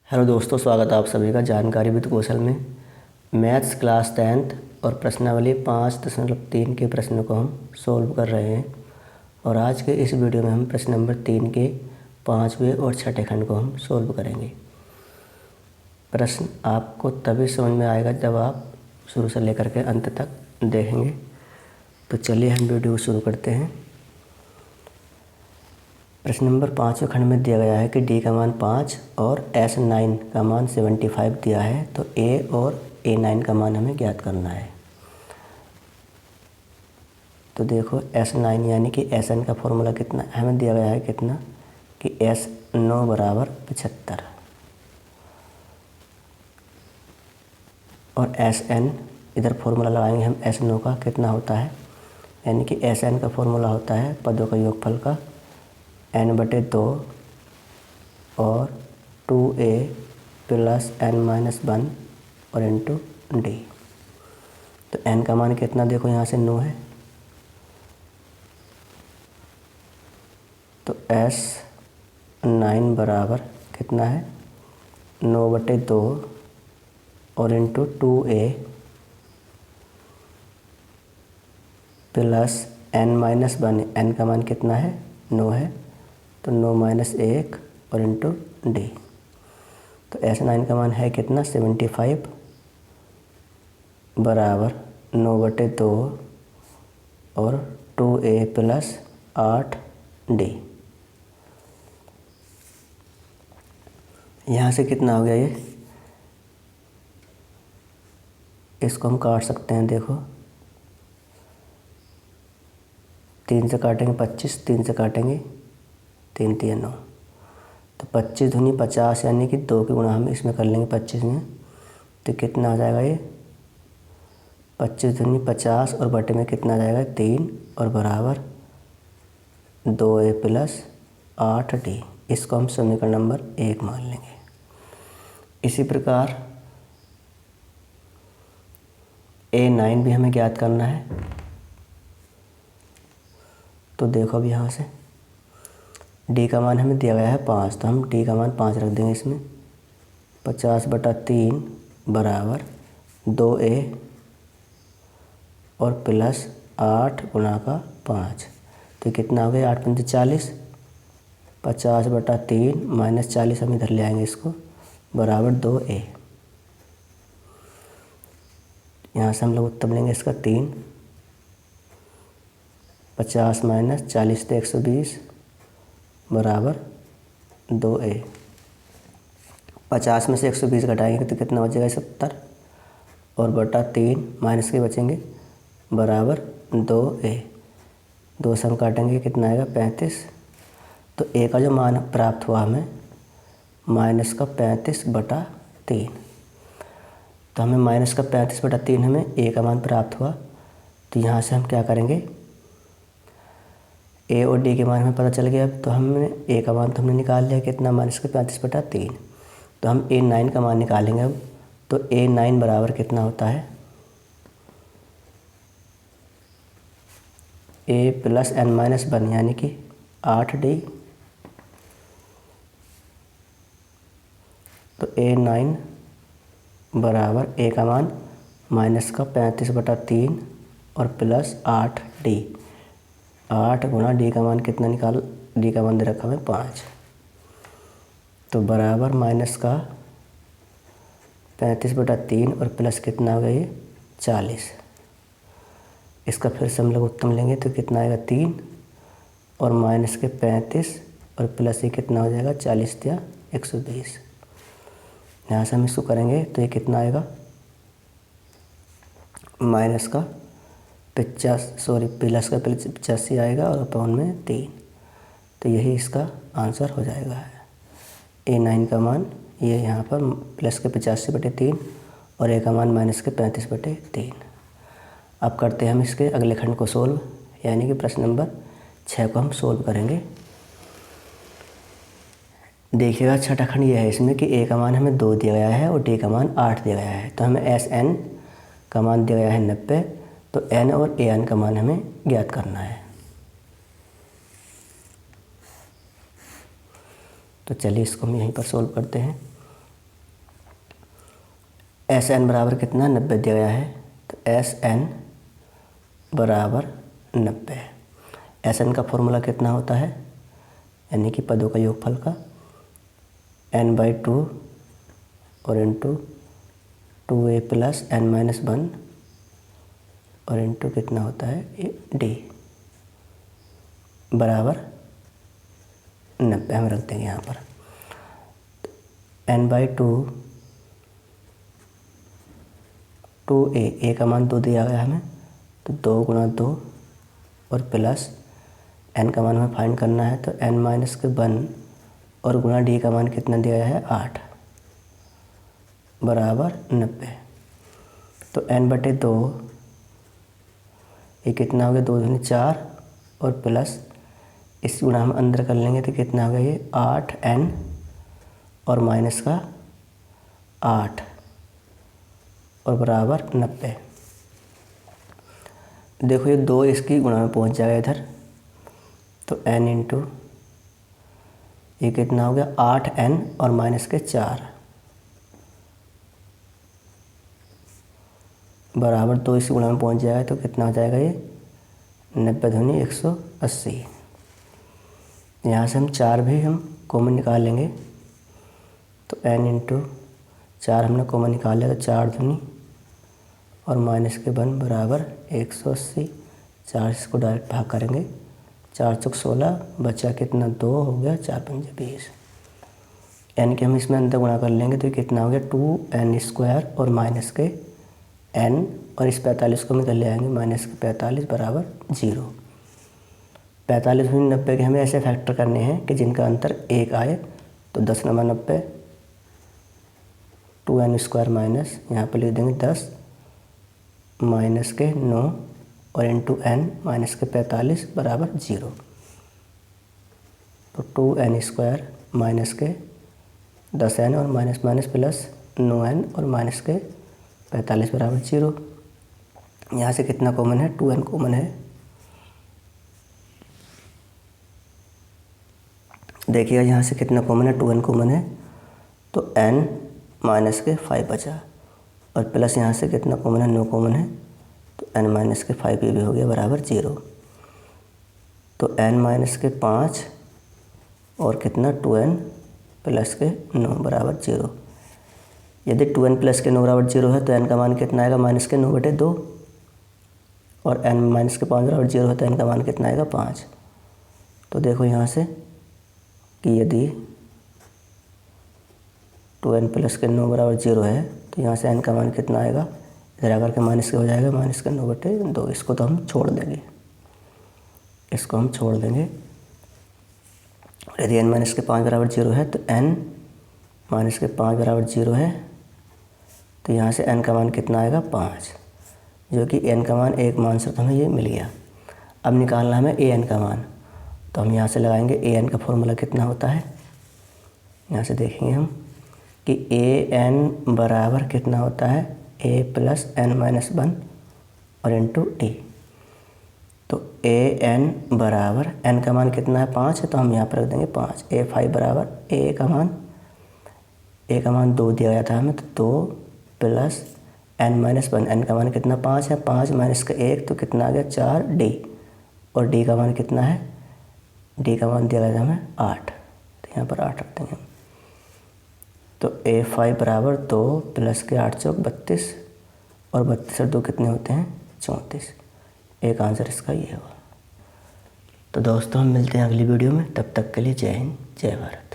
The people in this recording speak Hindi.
हेलो दोस्तों, स्वागत है आप सभी का जानकारी विद कौशल में। मैथ्स क्लास 10th और प्रश्नावली 5.3 के प्रश्नों को हम सोल्व कर रहे हैं। और आज के इस वीडियो में हम प्रश्न नंबर 3 के 5वें और 6ठे खंड को हम सोल्व करेंगे। प्रश्न आपको तभी समझ में आएगा जब आप शुरू से लेकर के अंत तक देखेंगे। तो चलिए हम वीडियो शुरू करते हैं। प्रश्न नंबर 5वें खंड में दिया गया है कि डी का मान 5 और S9 का मान 75 दिया है। तो ए और A9 का मान हमें ज्ञात करना है। तो देखो S9 यानी कि Sn का फॉर्मूला कितना हमें दिया गया है, कितना कि S9 बराबर 75 और Sn इधर फॉर्मूला लगाएंगे हम S9 का कितना होता है, यानी कि Sn का फॉर्मूला होता है पदों का योगफल का n/2 और 2a प्लस n-1 और इंटू डी। तो n का मान कितना देखो यहाँ से 9 है। तो S9 बराबर कितना है 9/2 और into 2a plus n-1। n का मान कितना है 9 है, तो 9-1 और इंटू डी। तो S9 का मान है कितना 75 बराबर 9/2 और 2a प्लस 8d। यहाँ से कितना हो गया ये, इसको हम काट सकते हैं। देखो 3 से काटेंगे 25, 3 से काटेंगे 3×3 = 9। तो 25 दूनी 50 यानी कि 2 के गुणा हम इसमें कर लेंगे 25 में। तो कितना आ जाएगा ये 25 दूनी 50 और बटे में कितना आ जाएगा 3 और बराबर 2a प्लस 8d। इसको हम समीकरण नंबर 1 मान लेंगे। इसी प्रकार A9 भी हमें ज्ञात करना है। तो देखो अब यहाँ से डी का मान हमें दिया गया है 5, तो हम डी का मान 5 रख देंगे इसमें। 50/3 बराबर 2a और प्लस 8 गुणा का 5। तो कितना हो गया 8×5 = 40। 50/3 माइनस 40 हम इधर ले आएंगे इसको, बराबर 2a। यहाँ से हम लोग उत्तर लेंगे इसका 3। 50 माइनस 40 तो 120 बराबर 2a। 50 में से 120 घटाएंगे तो कितना बचेगा 70 और बटा 3 माइनस के बचेंगे बराबर 2a। 2 से हम काटेंगे कितना आएगा 35। तो a का जो मान प्राप्त हुआ हमें माइनस का 35/3। तो हमें माइनस का 35/3 हमें a का मान प्राप्त हुआ। तो यहाँ से हम क्या करेंगे, ए और डी के मान हमें पता चल गया। अब तो हमने ए का मान तो हमने निकाल लिया कितना माइनस का 35/3। तो हम A9 का मान निकालेंगे अब। तो A9 बराबर कितना होता है a प्लस n-1 यानी कि 8d। तो A9 बराबर a का मान माइनस का 35/3 और प्लस 8d। 8 गुणा डी का मान कितना निकाल, डी का मान दे रखा हमें 5। तो बराबर माइनस का 35/3 और प्लस कितना हो गया ये 40। इसका फिर से हम लोग उत्तर लेंगे तो कितना आएगा 3 और माइनस के 35 और प्लस ये कितना हो जाएगा 40 या 120। यहाँ से हम इसको करेंगे तो ये कितना आएगा माइनस का 50 प्लस का 85 आएगा और अपॉन में 3। तो यही इसका आंसर हो जाएगा। A9 का मान ये यहाँ पर प्लस के 85/3 और a का मान माइनस के 35/3। अब करते हैं हम इसके अगले खंड को सोल्व, यानी कि प्रश्न नंबर 6 को हम सोल्व करेंगे। देखिएगा छठा खंड यह है इसमें कि a का मान हमें 2 दिया गया है और d का मान 8 दिया गया है। तो हमें Sn का मान दिया गया है 90। तो n और an का मान हमें ज्ञात करना है। तो चलिए इसको हम यहीं पर सोल्व करते हैं। एस एन बराबर कितना 90 दिया गया है, तो एस एन बराबर 90। एस एन का फॉर्मूला कितना होता है, यानी कि पदों का योगफल का n/2 और इंटू 2a प्लस n-1 और इंटू कितना होता है d बराबर 90 हम रख देंगे यहाँ पर। n/2 2a का मान 2 दिया गया हमें, तो 2 गुणा 2 और प्लस n का मान हमें फाइंड करना है, तो n-1 और गुणा d का मान कितना दिया गया है 8 बराबर 90। तो n/2 ये कितना हो गया 2 दूनी 4 और प्लस इस गुणा हम अंदर कर लेंगे तो कितना हो गया ये 8n और माइनस का 8 और बराबर 90। देखो ये 2 इसकी गुणा में पहुंच जाएगा इधर, तो n इंटू ये कितना हो गया 8n और माइनस के 4 बराबर 2 इसी गुणा में पहुंच जाएगा, तो कितना हो जाएगा ये 90 दूनी 180। यहाँ से हम 4 भी हम कॉमन निकाल लेंगे, तो n इंटू 4 हमने कॉमन निकाल लिया, तो 4 दूनी और माइनस के 1 बराबर 180। 4 इसको डायरेक्ट भाग करेंगे, 4 चौक 16 बचा कितना 2 हो गया, 4 पंजे 20। n के हम इसमें अंदर गुणा कर लेंगे तो कितना हो गया 2n² और माइनस के n और इस 45 को हम इधर ले आएंगे माइनस के 45 बराबर 0। 45 में 90 के हमें ऐसे फैक्टर करने हैं कि जिनका अंतर 1 आए, तो 10 नंबर 90 2n² माइनस यहाँ पर लिख देंगे 10 माइनस के 9 और इंटू n माइनस के 45 बराबर 0। तो 2n² माइनस के 10n और माइनस माइनस प्लस 9n और माइनस के 45 बराबर 0। यहाँ से कितना कॉमन है 2n कॉमन है। देखिएगा यहाँ से कितना कॉमन है 2n कॉमन है, तो n माइनस के 5 बचा और प्लस यहाँ से कितना कॉमन है 9 कॉमन है, तो n माइनस के 5 ये भी हो गया बराबर 0। तो n माइनस के 5 और कितना 2n प्लस के 9 बराबर 0। यदि 2n प्लस के 9 बराबर 0 है तो n का मान कितना आएगा माइनस के 9/2 और n माइनस के 5 बराबर 0 है तो n का मान कितना आएगा 5। तो देखो यहाँ से कि यदि 2n प्लस के 9 बराबर 0 है तो यहाँ से n का मान कितना आएगा, इधर आकर के माइनस के हो जाएगा माइनस के 9/2। इसको तो हम छोड़ देंगे, इसको हम छोड़ देंगे। यदि n माइनस के 5 बराबर 0 है तो n माइनस के 5 बराबर 0 है, तो यहाँ से n का मान कितना आएगा 5, जो कि n का मान एक मान से तो हमें ये मिल गया। अब निकालना हमें an का मान, तो हम यहाँ से लगाएंगे an का फॉर्मूला कितना होता है। यहाँ से देखेंगे हम कि an बराबर कितना होता है a प्लस n-1 और इंटू d। तो an बराबर n का मान कितना है 5 है, तो हम यहाँ पर रख देंगे 5। a5 बराबर a का मान 2 दिया गया था हमें, तो 2 प्लस n-1 n का मान कितना 5 है, 5 माइनस का 1 तो कितना आ गया 4d और d का मान कितना है, d का मान दिया गया था हमें 8, तो यहाँ पर 8 रख देंगे हम। तो a5 बराबर 2 प्लस के 8 चौक 32 और 32 और 2 कितने होते हैं 34। एक आंसर इसका ये होगा। तो दोस्तों हम मिलते हैं अगली वीडियो में, तब तक के लिए जय हिंद जय भारत।